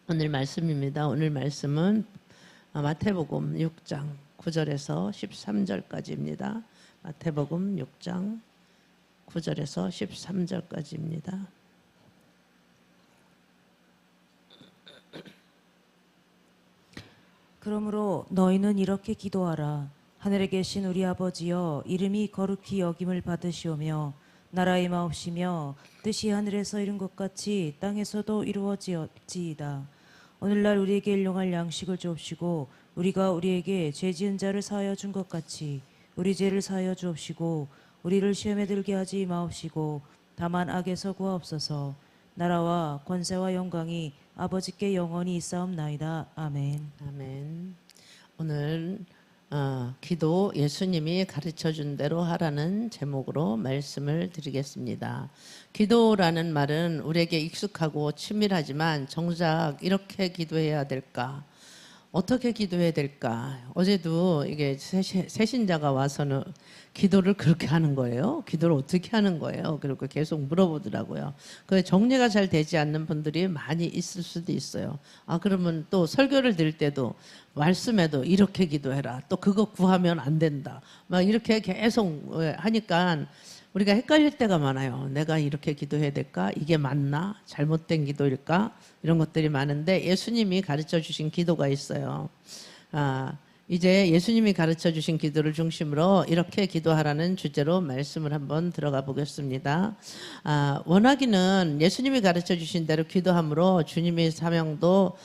오늘 말씀입니다. 오늘 말씀은 마태복음 6장 9절에서 13절까지입니다. 마태복음 6장 9절에서 13절까지입니다. 그러므로 너희는 이렇게 기도하라. 하늘에 계신 우리 아버지여, 이름이 거룩히 여김을 받으시오며 나라의 마옵시며 뜻이 하늘에서 이룬 것 같이 땅에서도 이루어지이다. 오늘날 우리에게 일용할 양식을 주옵시고 우리가 우리에게 죄 지은 자를 사하여 준 것 같이 우리 죄를 사하여 주옵시고 우리를 시험에 들게 하지 마옵시고 다만 악에서 구하옵소서. 나라와 권세와 영광이 아버지께 영원히 있사옵나이다. 아멘. 아멘. 오늘 기도 예수님이 가르쳐준 대로 하라는 제목으로 말씀을 드리겠습니다. 기도라는 말은 우리에게 익숙하고 친밀하지만 정작 이렇게 기도해야 될까? 어떻게 기도해야 될까? 어제도 이게 새신자가 와서는 기도를 그렇게 하는 거예요. 기도를 어떻게 하는 거예요. 그리고 계속 물어보더라고요. 그 정리가 잘 되지 않는 분들이 많이 있을 수도 있어요. 그러면 또 설교를 드릴 때도 말씀에도 이렇게 기도해라. 또 그거 구하면 안 된다. 막 이렇게 계속 하니까 우리가 헷갈릴 때가 많아요. 내가 이렇게 기도해야 될까? 이게 맞나? 잘못된 기도일까? 이런 것들이 많은데 예수님이 가르쳐 주신 기도가 있어요. 이제 예수님이 가르쳐 주신 기도를 중심으로 이렇게 기도하라는 주제로 말씀을 한번 들어가 보겠습니다. 원하기는 예수님이 가르쳐 주신 대로 기도함으로 주님의 사명도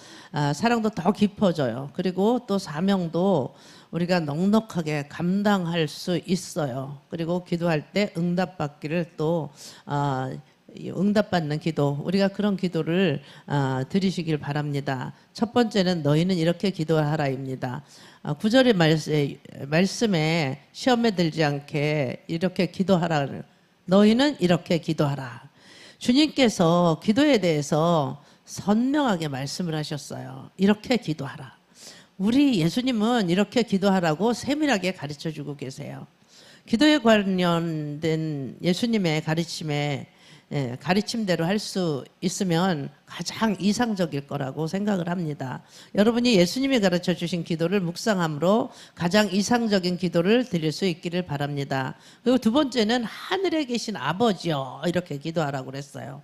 사랑도 더 깊어져요. 그리고 또 사명도 우리가 넉넉하게 감당할 수 있어요. 그리고 기도할 때 응답받기를 또 응답받는 기도, 우리가 그런 기도를 드리시길 바랍니다. 첫 번째는 너희는 이렇게 기도하라입니다. 9절의 말씀에 시험에 들지 않게 이렇게 기도하라. 너희는 이렇게 기도하라. 주님께서 기도에 대해서 선명하게 말씀을 하셨어요. 이렇게 기도하라. 우리 예수님은 이렇게 기도하라고 세밀하게 가르쳐주고 계세요. 기도에 관련된 예수님의 가르침대로 할 수 있으면 가장 이상적일 거라고 생각을 합니다. 여러분이 예수님이 가르쳐 주신 기도를 묵상함으로 가장 이상적인 기도를 드릴 수 있기를 바랍니다. 그리고 두 번째는 하늘에 계신 아버지요, 이렇게 기도하라고 그랬어요.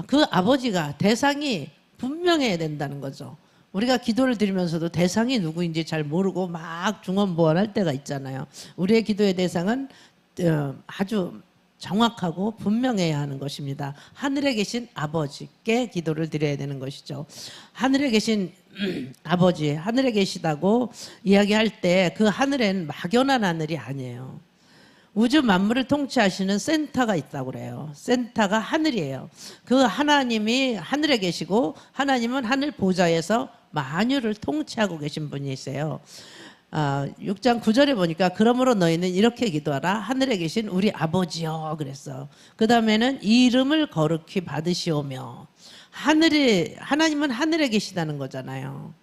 그 아버지가 대상이 분명해야 된다는 거죠. 우리가 기도를 드리면서도 대상이 누구인지 잘 모르고 막 중언부언할 때가 있잖아요. 우리의 기도의 대상은 아주 정확하고 분명해야 하는 것입니다. 하늘에 계신 아버지께 기도를 드려야 되는 것이죠. 하늘에 계신 아버지, 하늘에 계시다고 이야기할 때 그 하늘엔 막연한 하늘이 아니에요. 우주 만물을 통치하시는 센터가 있다고 그래요. 센터가 하늘이에요. 그 하나님이 하늘에 계시고 하나님은 하늘 보좌에서 만유를 통치하고 계신 분이세요. 6장 9절에 보니까 그러므로 너희는 이렇게 기도하라. 하늘에 계신 우리 아버지여 그랬어. 그 다음에는 이름을 거룩히 받으시오며. 하나님은 하늘에 계시다는 거잖아요.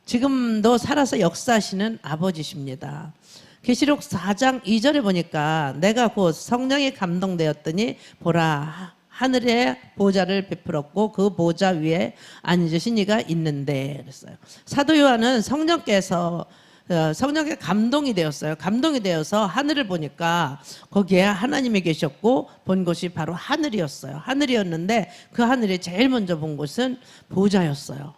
지금도 살아서 역사하시는 아버지십니다. 계시록 4장 2절에 보니까 내가 곧 성령에 감동되었더니 보라 하늘에 보좌를 베풀었고 그 보좌 위에 앉으신 이가 있는데 그랬어요. 사도 요한은 성령께 감동이 되었어요. 감동이 되어서 하늘을 보니까 거기에 하나님이 계셨고 본 곳이 바로 하늘이었어요. 하늘이었는데 그 하늘이 제일 먼저 본 곳은 보좌였어요.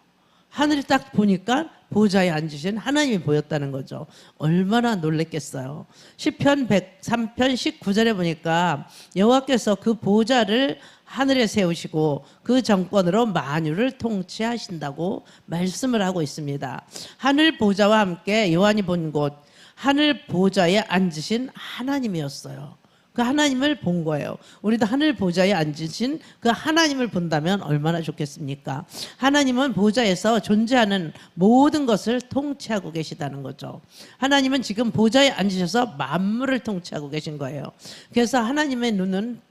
하늘을 딱 보니까 보좌에 앉으신 하나님이 보였다는 거죠. 얼마나 놀랬겠어요. 시편 103편 19절에 보니까 여호와께서 그 보좌를 하늘에 세우시고 그 정권으로 만유를 통치하신다고 말씀을 하고 있습니다. 하늘 보좌와 함께 요한이 본 곳, 하늘 보좌에 앉으신 하나님이었어요. 그 하나님을 본 거예요. 우리도 하늘 보좌에 앉으신 그 하나님을 본다면 얼마나 좋겠습니까? 하나님은 보좌에서 존재하는 모든 것을 통치하고 계시다는 거죠. 하나님은 지금 보좌에 앉으셔서 만물을 통치하고 계신 거예요. 그래서 하나님의 눈은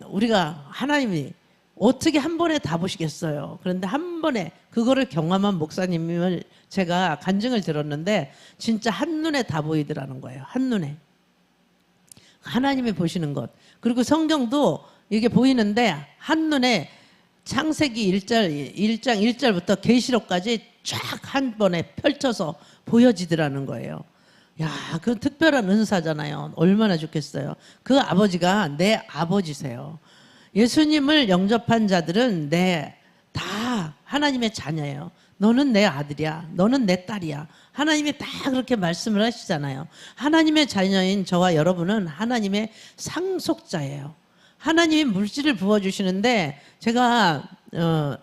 우리가 하나님이 어떻게 한 번에 다 보시겠어요. 그런데 한 번에 그거를 경험한 목사님을 제가 간증을 들었는데 진짜 한눈에 다 보이더라는 거예요. 한눈에. 하나님이 보시는 것. 그리고 성경도 이게 보이는데 한눈에 창세기 1장 1절부터 계시록까지 쫙 한 번에 펼쳐서 보여지더라는 거예요. 야, 그 특별한 은사잖아요. 얼마나 좋겠어요. 그 아버지가 내 아버지세요. 예수님을 영접한 자들은 다 하나님의 자녀예요. 너는 내 아들이야. 너는 내 딸이야. 하나님이 다 그렇게 말씀을 하시잖아요. 하나님의 자녀인 저와 여러분은 하나님의 상속자예요. 하나님이 물질을 부어주시는데 제가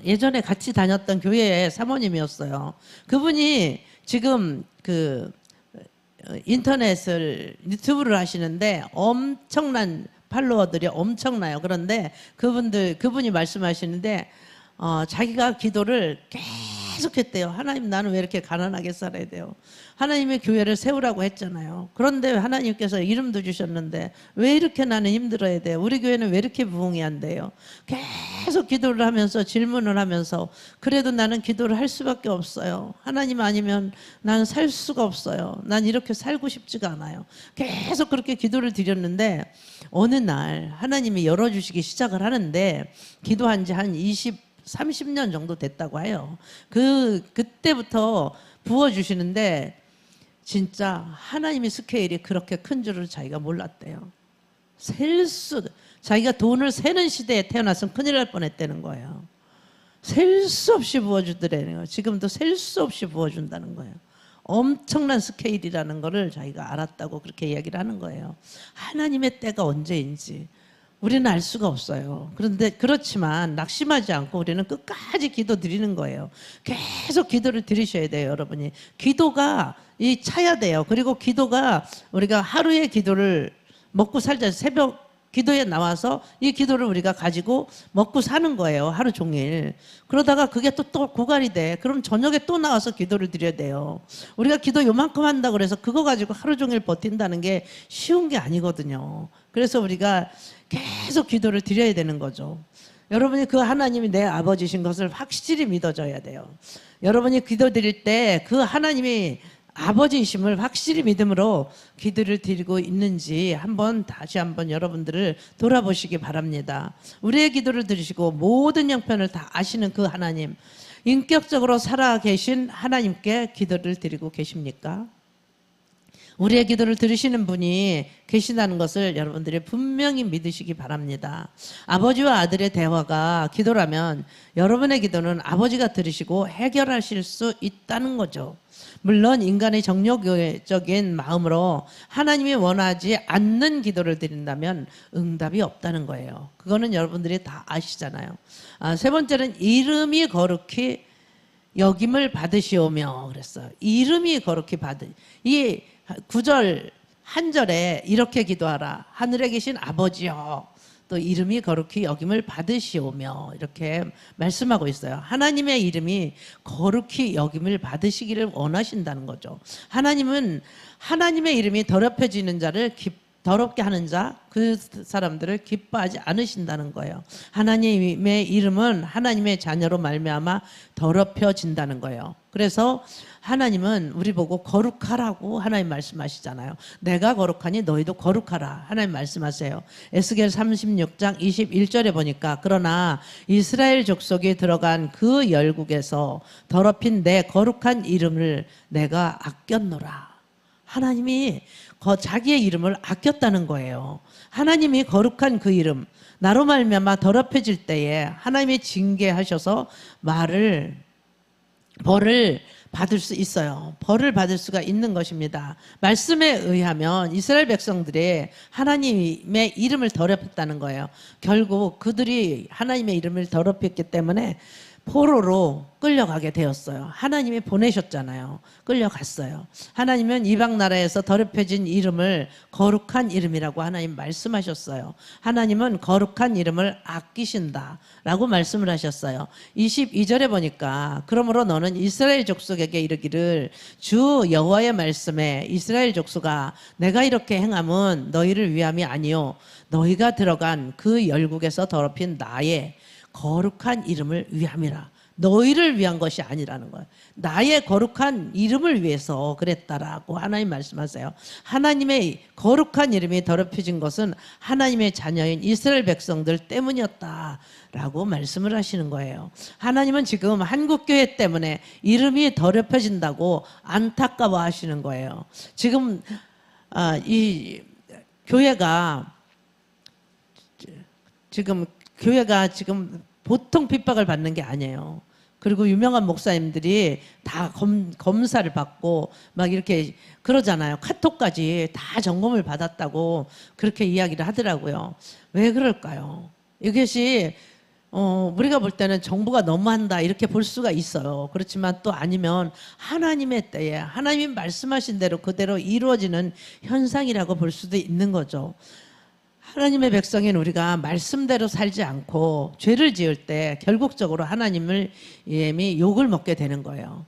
예전에 같이 다녔던 교회의 사모님이었어요. 그분이 지금 인터넷을 유튜브를 하시는데 엄청난 팔로워들이 엄청나요. 그런데 그분이 말씀하시는데 자기가 기도를 계속했대요. 하나님, 나는 왜 이렇게 가난하게 살아야 돼요? 하나님의 교회를 세우라고 했잖아요. 그런데 하나님께서 이름도 주셨는데 왜 이렇게 나는 힘들어야 돼요? 우리 교회는 왜 이렇게 부흥이 안 돼요? 계속 기도를 하면서 질문을 하면서 그래도 나는 기도를 할 수밖에 없어요. 하나님 아니면 나는 살 수가 없어요. 난 이렇게 살고 싶지가 않아요. 계속 그렇게 기도를 드렸는데 어느 날 하나님이 열어주시기 시작을 하는데 기도한 지 한 30년 정도 됐다고 해요. 그때부터 부어주시는데 진짜 하나님의 스케일이 그렇게 큰 줄을 자기가 몰랐대요. 자기가 돈을 세는 시대에 태어났으면 큰일 날 뻔했다는 거예요. 셀 수 없이 부어주더라는 거예요. 지금도 셀 수 없이 부어준다는 거예요. 엄청난 스케일이라는 거를 자기가 알았다고 그렇게 이야기를 하는 거예요. 하나님의 때가 언제인지 우리는 알 수가 없어요. 그런데 그렇지만 낙심하지 않고 우리는 끝까지 기도 드리는 거예요. 계속 기도를 드리셔야 돼요, 여러분이. 기도가 차야 돼요. 그리고 기도가 우리가 하루의 기도를 먹고 살자. 새벽 기도에 나와서 이 기도를 우리가 가지고 먹고 사는 거예요. 하루 종일. 그러다가 그게 또 고갈이 돼. 그럼 저녁에 또 나와서 기도를 드려야 돼요. 우리가 기도 요만큼 한다고 그래서 그거 가지고 하루 종일 버틴다는 게 쉬운 게 아니거든요. 그래서 우리가 계속 기도를 드려야 되는 거죠. 여러분이 그 하나님이 내 아버지신 것을 확실히 믿어줘야 돼요. 여러분이 기도 드릴 때 그 하나님이 아버지이심을 확실히 믿음으로 기도를 드리고 있는지 다시 한번 여러분들을 돌아보시기 바랍니다. 우리의 기도를 들으시고 모든 형편을 다 아시는 그 하나님, 인격적으로 살아계신 하나님께 기도를 드리고 계십니까? 우리의 기도를 들으시는 분이 계시다는 것을 여러분들이 분명히 믿으시기 바랍니다. 아버지와 아들의 대화가 기도라면 여러분의 기도는 아버지가 들으시고 해결하실 수 있다는 거죠. 물론 인간의 정욕적인 마음으로 하나님이 원하지 않는 기도를 드린다면 응답이 없다는 거예요. 그거는 여러분들이 다 아시잖아요. 세 번째는 이름이 거룩히 여김을 받으시오며 그랬어요. 이름이 거룩히 이 9절 한 절에 이렇게 기도하라. 하늘에 계신 아버지여, 또 이름이 거룩히 여김을 받으시오며 이렇게 말씀하고 있어요. 하나님의 이름이 거룩히 여김을 받으시기를 원하신다는 거죠. 하나님은 하나님의 이름이 더럽혀지는 자를 더럽게 하는 자, 그 사람들을 기뻐하지 않으신다는 거예요. 하나님의 이름은 하나님의 자녀로 말미암아 더럽혀진다는 거예요. 그래서 하나님은 우리 보고 거룩하라고 하나님 말씀하시잖아요. 내가 거룩하니 너희도 거룩하라 하나님 말씀하세요. 에스겔 36장 21절에 보니까 그러나 이스라엘 족속이 들어간 그 열국에서 더럽힌 내 거룩한 이름을 내가 아꼈노라. 하나님이 자기의 이름을 아꼈다는 거예요. 하나님이 거룩한 그 이름, 나로 말미암아 더럽혀질 때에 하나님이 징계하셔서 벌을 받을 수 있어요. 벌을 받을 수가 있는 것입니다. 말씀에 의하면 이스라엘 백성들이 하나님의 이름을 더럽혔다는 거예요. 결국 그들이 하나님의 이름을 더럽혔기 때문에 포로로 끌려가게 되었어요. 하나님이 보내셨잖아요. 끌려갔어요. 하나님은 이방 나라에서 더럽혀진 이름을 거룩한 이름이라고 하나님 말씀하셨어요. 하나님은 거룩한 이름을 아끼신다라고 말씀을 하셨어요. 22절에 보니까 그러므로 너는 이스라엘 족속에게 이르기를 주 여호와의 말씀에 이스라엘 족속아 내가 이렇게 행함은 너희를 위함이 아니요 너희가 들어간 그 열국에서 더럽힌 나의 거룩한 이름을 위함이라. 너희를 위한 것이 아니라는 거예요. 나의 거룩한 이름을 위해서 그랬다라고 하나님 말씀하세요. 하나님의 거룩한 이름이 더럽혀진 것은 하나님의 자녀인 이스라엘 백성들 때문이었다라고 말씀을 하시는 거예요. 하나님은 지금 한국교회 때문에 이름이 더럽혀진다고 안타까워 하시는 거예요. 지금 이 교회가 지금 보통 핍박을 받는 게 아니에요. 그리고 유명한 목사님들이 다 검사를 받고 막 이렇게 그러잖아요. 카톡까지 다 점검을 받았다고 그렇게 이야기를 하더라고요. 왜 그럴까요? 이것이 우리가 볼 때는 정부가 너무한다 이렇게 볼 수가 있어요. 그렇지만 또 아니면 하나님의 때에 하나님이 말씀하신 대로 그대로 이루어지는 현상이라고 볼 수도 있는 거죠. 하나님의 백성인 우리가 말씀대로 살지 않고 죄를 지을 때 결국적으로 하나님을 욕을 먹게 되는 거예요.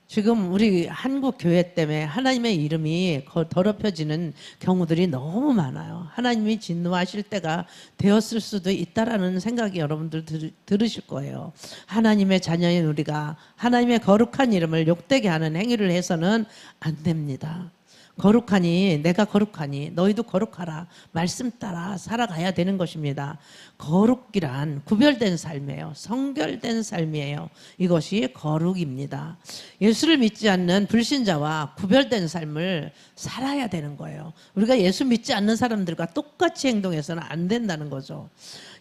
지금 우리 한국 교회 때문에 하나님의 이름이 더럽혀지는 경우들이 너무 많아요. 하나님이 진노하실 때가 되었을 수도 있다라는 생각이 여러분들 들으실 거예요. 하나님의 자녀인 우리가 하나님의 거룩한 이름을 욕되게 하는 행위를 해서는 안 됩니다. 거룩하니 내가 거룩하니 너희도 거룩하라 말씀 따라 살아가야 되는 것입니다. 거룩이란 구별된 삶이에요. 성결된 삶이에요. 이것이 거룩입니다. 예수를 믿지 않는 불신자와 구별된 삶을 살아야 되는 거예요. 우리가 예수 믿지 않는 사람들과 똑같이 행동해서는 안 된다는 거죠.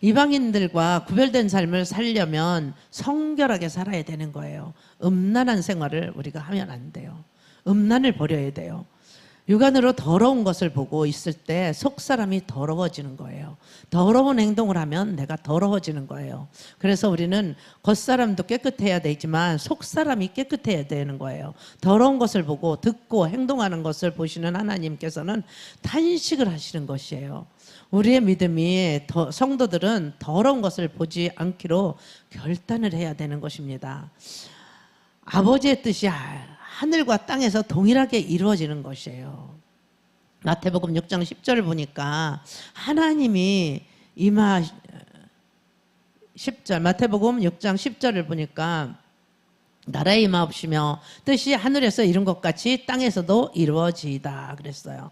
이방인들과 구별된 삶을 살려면 성결하게 살아야 되는 거예요. 음란한 생활을 우리가 하면 안 돼요. 음란을 버려야 돼요. 육안으로 더러운 것을 보고 있을 때 속사람이 더러워지는 거예요. 더러운 행동을 하면 내가 더러워지는 거예요. 그래서 우리는 겉사람도 깨끗해야 되지만 속사람이 깨끗해야 되는 거예요. 더러운 것을 보고 듣고 행동하는 것을 보시는 하나님께서는 탄식을 하시는 것이에요. 우리의 믿음이 성도들은 더러운 것을 보지 않기로 결단을 해야 되는 것입니다. 아버지의 뜻이 하늘과 땅에서 동일하게 이루어지는 것이에요. 마태복음 6장 10절을 보니까 하나님이 10절 마태복음 6장 10절을 보니까 나라에 임하옵시며 뜻이 하늘에서 이룬 것 같이 땅에서도 이루어지이다 그랬어요.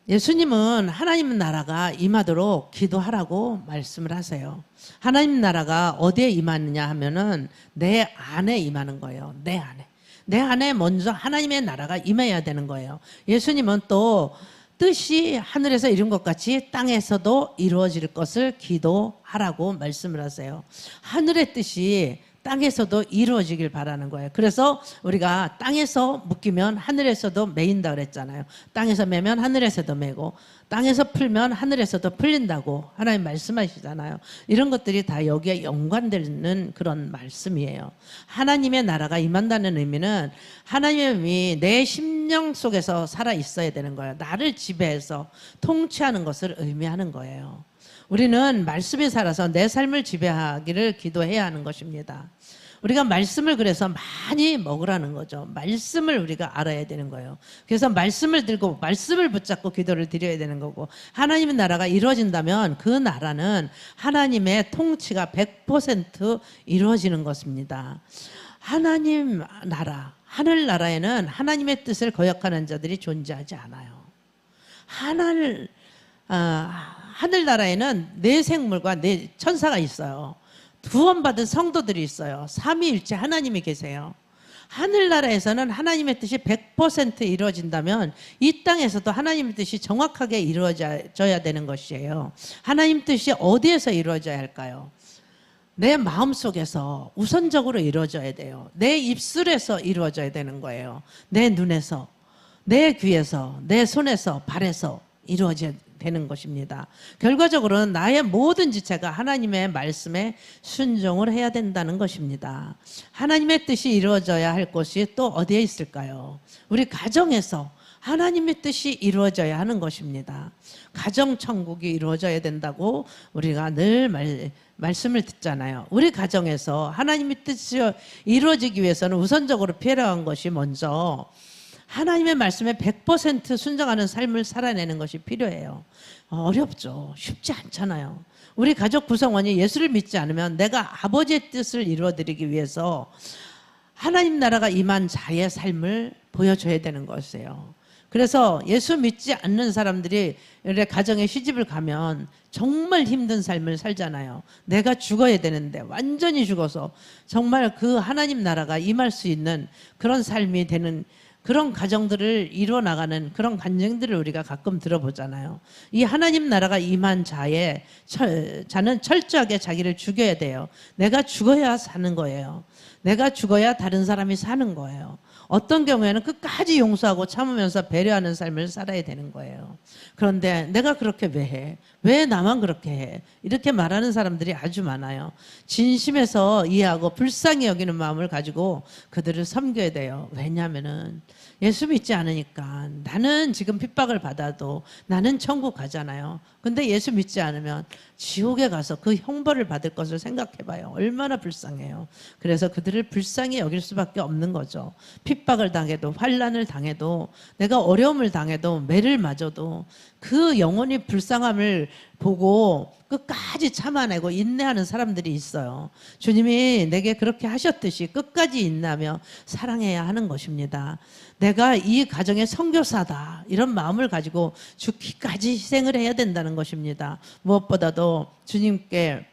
예수님은 하나님 나라가 임하도록 기도하라고 말씀을 하세요. 하나님 나라가 어디에 임하느냐 하면은 내 안에 임하는 거예요. 내 안에. 내 안에 먼저 하나님의 나라가 임해야 되는 거예요. 예수님은 또 뜻이 하늘에서 이룬 것 같이 땅에서도 이루어질 것을 기도하라고 말씀을 하세요. 하늘의 뜻이 땅에서도 이루어지길 바라는 거예요. 그래서 우리가 땅에서 묶이면 하늘에서도 매인다 그랬잖아요. 땅에서 매면 하늘에서도 매고 땅에서 풀면 하늘에서도 풀린다고 하나님 말씀하시잖아요. 이런 것들이 다 여기에 연관되는 그런 말씀이에요. 하나님의 나라가 임한다는 의미는 하나님이 내 심령 속에서 살아 있어야 되는 거예요. 나를 지배해서 통치하는 것을 의미하는 거예요. 우리는 말씀에 살아서 내 삶을 지배하기를 기도해야 하는 것입니다. 우리가 말씀을 그래서 많이 먹으라는 거죠. 말씀을 우리가 알아야 되는 거예요. 그래서 말씀을 들고 말씀을 붙잡고 기도를 드려야 되는 거고, 하나님의 나라가 이루어진다면 그 나라는 하나님의 통치가 100% 이루어지는 것입니다. 하나님 나라, 하늘나라에는 하나님의 뜻을 거역하는 자들이 존재하지 않아요. 하늘나라에는 내 생물과 내 천사가 있어요. 구원받은 성도들이 있어요. 삼위일체 하나님이 계세요. 하늘나라에서는 하나님의 뜻이 100% 이루어진다면 이 땅에서도 하나님의 뜻이 정확하게 이루어져야 되는 것이에요. 하나님 뜻이 어디에서 이루어져야 할까요? 내 마음속에서 우선적으로 이루어져야 돼요. 내 입술에서 이루어져야 되는 거예요. 내 눈에서, 내 귀에서, 내 손에서, 발에서 이루어져야 되는 것입니다. 결과적으로는 나의 모든 지체가 하나님의 말씀에 순종을 해야 된다는 것입니다. 하나님의 뜻이 이루어져야 할 곳이 또 어디에 있을까요? 우리 가정에서 하나님의 뜻이 이루어져야 하는 것입니다. 가정천국이 이루어져야 된다고 우리가 늘 말씀을 듣잖아요. 우리 가정에서 하나님의 뜻이 이루어지기 위해서는 우선적으로 필요한 것이 먼저 하나님의 말씀에 100% 순종하는 삶을 살아내는 것이 필요해요. 어렵죠. 쉽지 않잖아요. 우리 가족 구성원이 예수를 믿지 않으면 내가 아버지의 뜻을 이루어드리기 위해서 하나님 나라가 임한 자의 삶을 보여줘야 되는 것이에요. 그래서 예수 믿지 않는 사람들이 가정에 시집을 가면 정말 힘든 삶을 살잖아요. 내가 죽어야 되는데 완전히 죽어서 정말 그 하나님 나라가 임할 수 있는 그런 삶이 되는 그런 가정들을 이루어 나가는 그런 간증들을 우리가 가끔 들어보잖아요. 이 하나님 나라가 임한 자는 철저하게 자기를 죽여야 돼요. 내가 죽어야 사는 거예요. 내가 죽어야 다른 사람이 사는 거예요. 어떤 경우에는 끝까지 용서하고 참으면서 배려하는 삶을 살아야 되는 거예요. 그런데 내가 그렇게 왜 해? 왜 나만 그렇게 해? 이렇게 말하는 사람들이 아주 많아요. 진심에서 이해하고 불쌍히 여기는 마음을 가지고 그들을 섬겨야 돼요. 왜냐하면은 예수 믿지 않으니까 나는 지금 핍박을 받아도 나는 천국 가잖아요. 근데 예수 믿지 않으면 지옥에 가서 그 형벌을 받을 것을 생각해봐요. 얼마나 불쌍해요. 그래서 그들을 불쌍히 여길 수밖에 없는 거죠. 핍박을 당해도 환난을 당해도 내가 어려움을 당해도 매를 맞아도 그 영혼이 불쌍함을 보고 끝까지 참아내고 인내하는 사람들이 있어요. 주님이 내게 그렇게 하셨듯이 끝까지 인내하며 사랑해야 하는 것입니다. 내가 이 가정의 선교사다 이런 마음을 가지고 죽기까지 희생을 해야 된다는 것입니다. 무엇보다도 주님께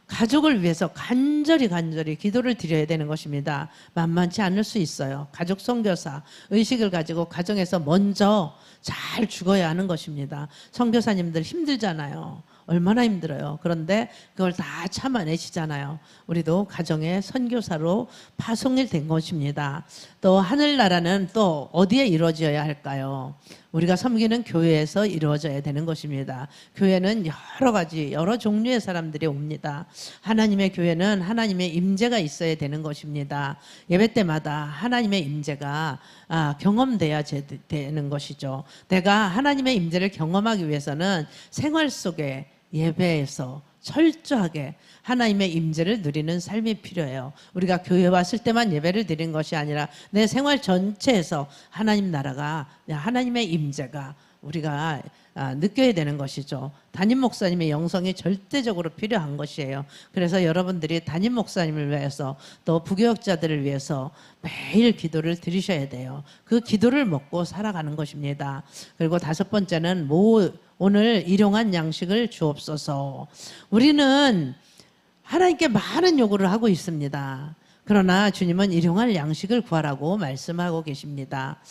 가족을 위해서 간절히 기도를 드려야 되는 것입니다. 만만치 않을 수 있어요. 가족 선교사 의식을 가지고 가정에서 먼저 잘 죽어야 하는 것입니다. 선교사님들 힘들잖아요. 얼마나 힘들어요. 그런데 그걸 다 참아내시잖아요. 우리도 가정의 선교사로 파송이 된 것입니다. 또 하늘나라는 또 어디에 이루어져야 할까요? 우리가 섬기는 교회에서 이루어져야 되는 것입니다. 교회는 여러 가지 여러 종류의 사람들이 옵니다. 하나님의 교회는 하나님의 임재가 있어야 되는 것입니다. 예배 때마다 하나님의 임재가 경험돼야 되는 것이죠. 내가 하나님의 임재를 경험하기 위해서는 생활 속에 예배에서 철저하게 하나님의 임재를 누리는 삶이 필요해요. 우리가 교회 왔을 때만 예배를 드린 것이 아니라 내 생활 전체에서 하나님 나라가 하나님의 임재가 우리가 느껴야 되는 것이죠. 담임 목사님의 영성이 절대적으로 필요한 것이에요. 그래서 여러분들이 담임 목사님을 위해서 또 부교역자들을 위해서 매일 기도를 드리셔야 돼요. 그 기도를 먹고 살아가는 것입니다. 그리고 다섯 번째는 오늘 일용할 양식을 주옵소서. 우리는 하나님께 많은 요구를 하고 있습니다. 그러나 주님은 일용할 양식을 구하라고 말씀하고 계십니다.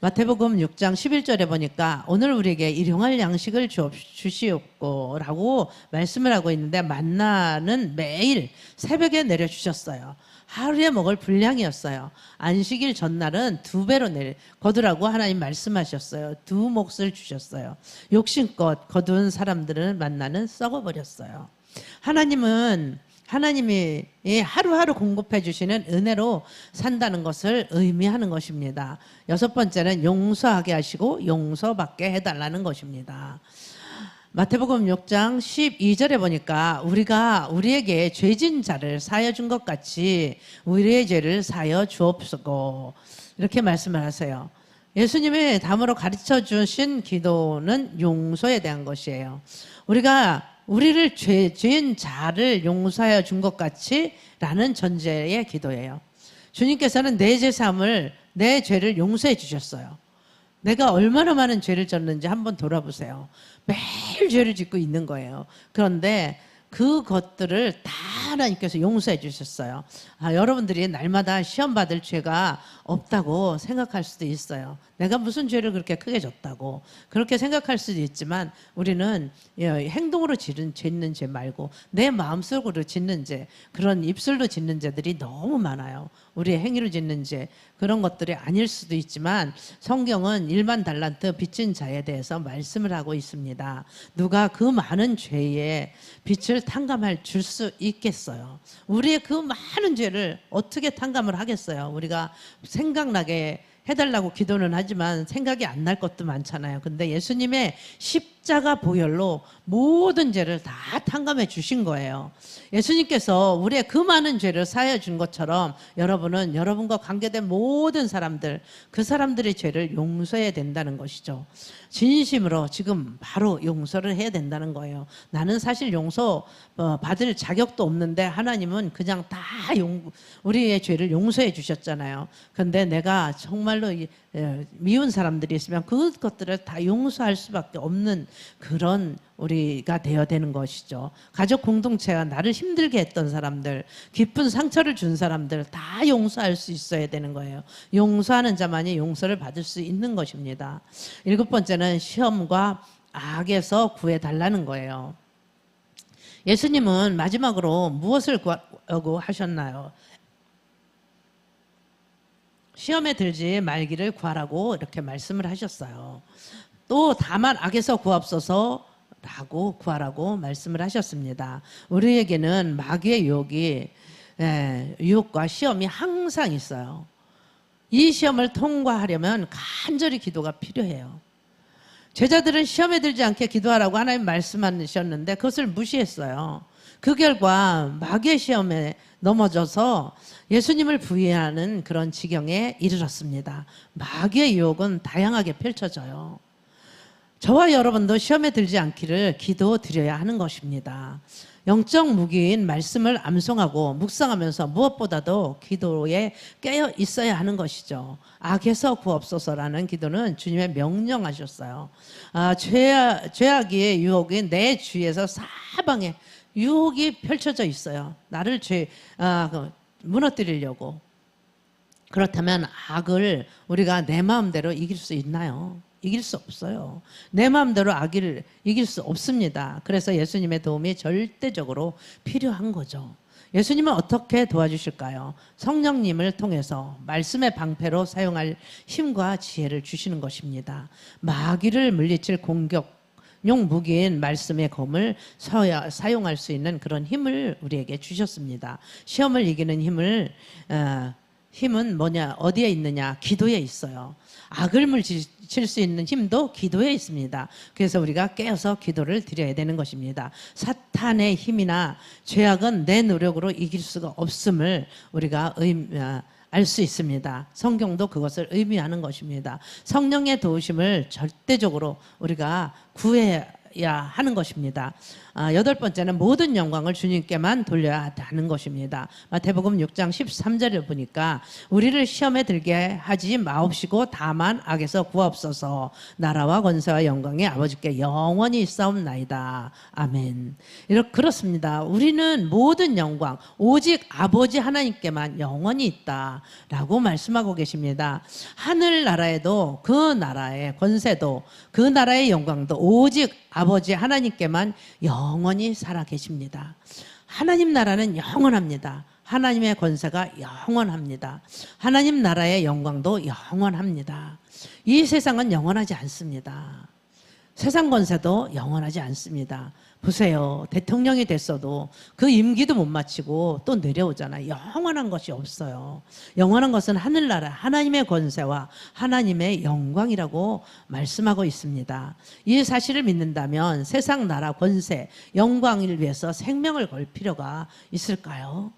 마태복음 6장 11절에 보니까 오늘 우리에게 일용할 양식을 주시옵고 라고 말씀을 하고 있는데 만나는 매일 새벽에 내려주셨어요. 하루에 먹을 분량이었어요. 안식일 전날은 2배로 거두라고 하나님 말씀하셨어요. 2 몫을 주셨어요. 욕심껏 거둔 사람들은 만나는 썩어버렸어요. 하나님이 하루하루 공급해 주시는 은혜로 산다는 것을 의미하는 것입니다. 여섯 번째는 용서하게 하시고 용서받게 해달라는 것입니다. 마태복음 6장 12절에 보니까 우리가 우리에게 죄진 자를 사하여 준 것 같이 우리의 죄를 사하여 주옵소서 이렇게 말씀을 하세요. 예수님이 담으로 가르쳐 주신 기도는 용서에 대한 것이에요. 우리가 우리를 죄인 자를 용서하여 준 것 같이 라는 전제의 기도예요. 주님께서는 내 죄사함을 내 죄를 용서해 주셨어요. 내가 얼마나 많은 죄를 졌는지 한번 돌아보세요. 매일 죄를 짓고 있는 거예요. 그런데 그것들을 다 하나님께서 용서해 주셨어요. 여러분들이 날마다 시험 받을 죄가 없다고 생각할 수도 있어요. 내가 무슨 죄를 그렇게 크게 졌다고 그렇게 생각할 수도 있지만 우리는 행동으로 짓는 죄 말고 내 마음속으로 짓는 죄, 그런 입술로 짓는 죄들이 너무 많아요. 우리의 행위로 짓는 죄, 그런 것들이 아닐 수도 있지만 성경은 1만 달란트 빚진 자에 대해서 말씀을 하고 있습니다. 누가 그 많은 죄에 빚을 탕감할 줄 수 있겠어요? 우리의 그 많은 죄를 어떻게 탕감을 하겠어요? 우리가 생각나게 해달라고 기도는 하지만 생각이 안 날 것도 많잖아요. 근데 예수님의 십자가 보혈로 모든 죄를 다 탕감해 주신 거예요. 예수님께서 우리의 그 많은 죄를 사하여 준 것처럼 여러분은 여러분과 관계된 모든 사람들, 그 사람들의 죄를 용서해야 된다는 것이죠. 진심으로 지금 바로 용서를 해야 된다는 거예요. 나는 사실 용서 받을 자격도 없는데 하나님은 그냥 다 우리의 죄를 용서해 주셨잖아요. 근데 내가 정말로 미운 사람들이 있으면 그것들을 다 용서할 수밖에 없는 그런 우리가 되어야 되는 것이죠. 가족 공동체가 나를 힘들게 했던 사람들, 깊은 상처를 준 사람들 다 용서할 수 있어야 되는 거예요. 용서하는 자만이 용서를 받을 수 있는 것입니다. 7번째는 시험과 악에서 구해달라는 거예요. 예수님은 마지막으로 무엇을 구하고 하셨나요? 시험에 들지 말기를 구하라고 이렇게 말씀을 하셨어요. 또 다만 악에서 구하옵소서 라고 구하라고 말씀을 하셨습니다. 우리에게는 마귀의 유혹과 시험이 항상 있어요. 이 시험을 통과하려면 간절히 기도가 필요해요. 제자들은 시험에 들지 않게 기도하라고 하나님 말씀하셨는데 그것을 무시했어요. 그 결과 마귀의 시험에 넘어져서 예수님을 부인하는 그런 지경에 이르렀습니다. 마귀의 유혹은 다양하게 펼쳐져요. 저와 여러분도 시험에 들지 않기를 기도드려야 하는 것입니다. 영적 무기인 말씀을 암송하고 묵상하면서 무엇보다도 기도에 깨어 있어야 하는 것이죠. 악에서 구하옵소서라는 기도는 주님의 명령하셨어요. 죄악의 유혹이 내 주위에서 사방에 유혹이 펼쳐져 있어요. 나를 무너뜨리려고. 그렇다면 악을 우리가 내 마음대로 이길 수 있나요? 이길 수 없어요. 내 마음대로 악을 이길 수 없습니다. 그래서 예수님의 도움이 절대적으로 필요한 거죠. 예수님은 어떻게 도와주실까요? 성령님을 통해서 말씀의 방패로 사용할 힘과 지혜를 주시는 것입니다. 마귀를 물리칠 공격용 무기인 말씀의 검을 사용할 수 있는 그런 힘을 우리에게 주셨습니다. 시험을 이기는 힘은 뭐냐? 어디에 있느냐? 기도에 있어요. 악을 물리칠 수 있는 힘도 기도에 있습니다. 그래서 우리가 깨어서 기도를 드려야 되는 것입니다. 사탄의 힘이나 죄악은 내 노력으로 이길 수가 없음을 우리가 알 수 있습니다. 성경도 그것을 의미하는 것입니다. 성령의 도우심을 절대적으로 우리가 구해야 하는 것입니다. 8번째는 모든 영광을 주님께만 돌려야 하는 것입니다. 마태복음 6장 13절을 보니까 우리를 시험에 들게 하지 마옵시고 다만 악에서 구하옵소서. 나라와 권세와 영광이 아버지께 영원히 있사옵나이다. 아멘. 그렇습니다. 우리는 모든 영광 오직 아버지 하나님께만 영원히 있다라고 말씀하고 계십니다. 하늘나라에도 그 나라의 권세도 그 나라의 영광도 오직 아버지 하나님께만 영원히 살아 계십니다. 하나님 나라는 영원합니다. 하나님의 권세가 영원합니다. 하나님 나라의 영광도 영원합니다. 이 세상은 영원하지 않습니다. 세상 권세도 영원하지 않습니다. 보세요. 대통령이 됐어도 그 임기도 못 마치고 또 내려오잖아요. 영원한 것이 없어요. 영원한 것은 하늘나라 하나님의 권세와 하나님의 영광이라고 말씀하고 있습니다. 이 사실을 믿는다면 세상 나라 권세, 영광을 위해서 생명을 걸 필요가 있을까요?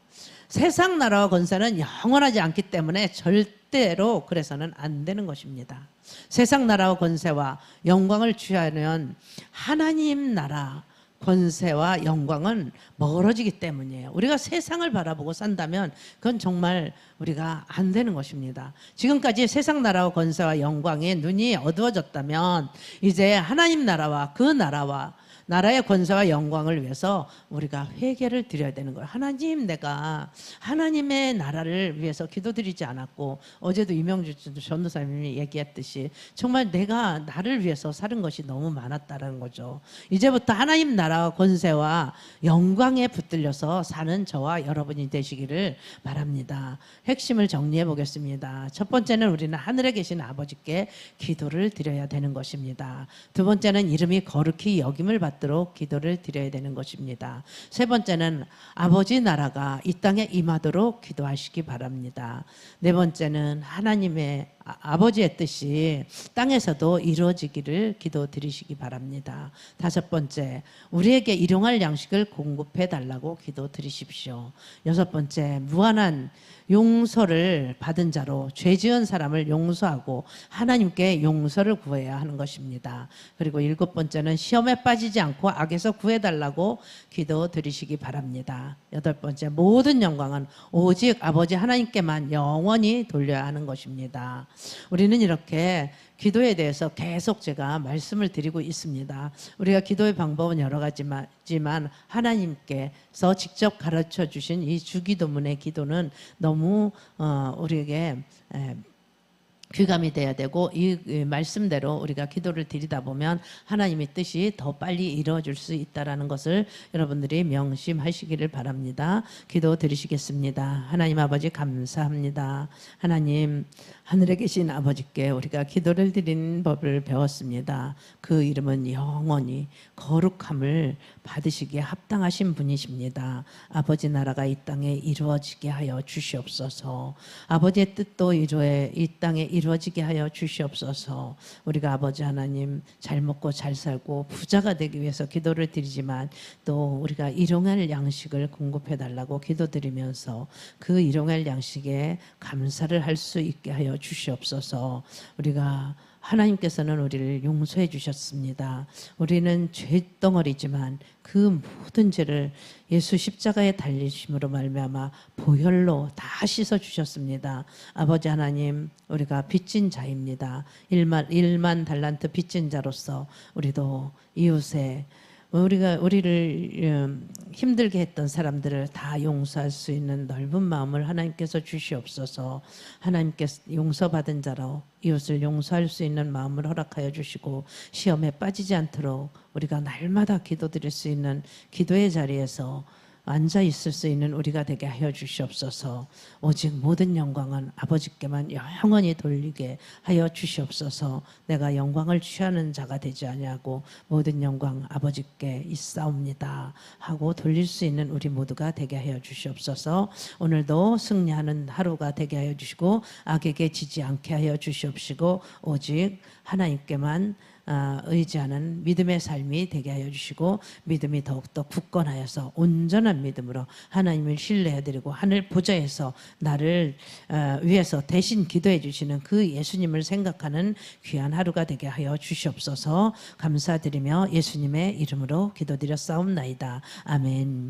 세상 나라와 권세는 영원하지 않기 때문에 절대로 그래서는 안 되는 것입니다. 세상 나라와 권세와 영광을 취하려면 하나님 나라 권세와 영광은 멀어지기 때문이에요. 우리가 세상을 바라보고 산다면 그건 정말 우리가 안 되는 것입니다. 지금까지 세상 나라와 권세와 영광에 눈이 어두워졌다면 이제 하나님 나라와 그 나라의 권세와 영광을 위해서 우리가 회개를 드려야 되는 거예요. 하나님, 내가 하나님의 나라를 위해서 기도드리지 않았고, 어제도 이명주 전도사님이 얘기했듯이 정말 내가 나를 위해서 사는 것이 너무 많았다는 거죠. 이제부터 하나님 나라와 권세와 영광에 붙들려서 사는 저와 여러분이 되시기를 바랍니다. 핵심을 정리해 보겠습니다. 첫 번째는 우리는 하늘에 계신 아버지께 기도를 드려야 되는 것입니다. 두 번째는 이름이 거룩히 여김을 받도록 기도를 드려야 되는 것입니다. 세 번째는 아버지 나라가 이 땅에 임하도록 기도하시기 바랍니다. 네 번째는 하나님의 아버지의 뜻이 땅에서도 이루어지기를 기도드리시기 바랍니다. 다섯 번째, 우리에게 일용할 양식을 공급해 달라고 기도드리십시오. 여섯 번째, 무한한 용서를 받은 자로 죄 지은 사람을 용서하고 하나님께 용서를 구해야 하는 것입니다. 그리고 일곱 번째는 시험에 빠지지 않고 악에서 구해달라고 기도드리시기 바랍니다. 여덟 번째, 모든 영광은 오직 아버지 하나님께만 영원히 돌려야 하는 것입니다. 우리는 이렇게 기도에 대해서 계속 제가 말씀을 드리고 있습니다. 우리가 기도의 방법은 여러 가지지만 하나님께서 직접 가르쳐 주신 이 주기도문의 기도는 너무 우리에게 귀감이 돼야 되고 이 말씀대로 우리가 기도를 드리다 보면 하나님의 뜻이 더 빨리 이루어질 수 있다라는 것을 여러분들이 명심하시기를 바랍니다. 기도 드리시겠습니다. 하나님 아버지 감사합니다. 하나님 하늘에 계신 아버지께 우리가 기도를 드리는 법을 배웠습니다. 그 이름은 영원히 거룩함을 받으시기에 합당하신 분이십니다. 아버지 나라가 이 땅에 이루어지게 하여 주시옵소서. 아버지의 뜻도 이 땅에 이루어지게 하여 주시옵소서. 우리가 아버지 하나님 잘 먹고 잘 살고 부자가 되기 위해서 기도를 드리지만 또 우리가 일용할 양식을 공급해 달라고 기도드리면서 그 일용할 양식에 감사를 할 수 있게 하여 주시옵소서. 우리가 하나님께서는 우리를 용서해 주셨습니다. 우리는 죄덩어리지만 그 모든 죄를 예수 십자가에 달리심으로 말미암아 보혈로 다 씻어 주셨습니다. 아버지 하나님, 우리가 빚진 자입니다. 1만 달란트 빚진 자로서 우리도 이웃에 우리를 힘들게 했던 사람들을 다 용서할 수 있는 넓은 마음을 하나님께서 주시옵소서. 하나님께서 용서받은 자로 이웃을 용서할 수 있는 마음을 허락하여 주시고 시험에 빠지지 않도록 우리가 날마다 기도드릴 수 있는 기도의 자리에서 앉아 있을 수 있는 우리가 되게 하여 주시옵소서. 오직 모든 영광은 아버지께만 영원히 돌리게 하여 주시옵소서. 내가 영광을 취하는 자가 되지 아니하고 모든 영광 아버지께 있사옵니다 하고 돌릴 수 있는 우리 모두가 되게 하여 주시옵소서. 오늘도 승리하는 하루가 되게 하여 주시고 악에게 지지 않게 하여 주시옵시고 오직 하나님께만 의지하는 믿음의 삶이 되게 하여 주시고 믿음이 더욱더 굳건하여서 온전한 믿음으로 하나님을 신뢰해드리고 하늘 보좌에서 나를 위해서 대신 기도해 주시는 그 예수님을 생각하는 귀한 하루가 되게 하여 주시옵소서. 감사드리며 예수님의 이름으로 기도드렸사옵나이다. 아멘.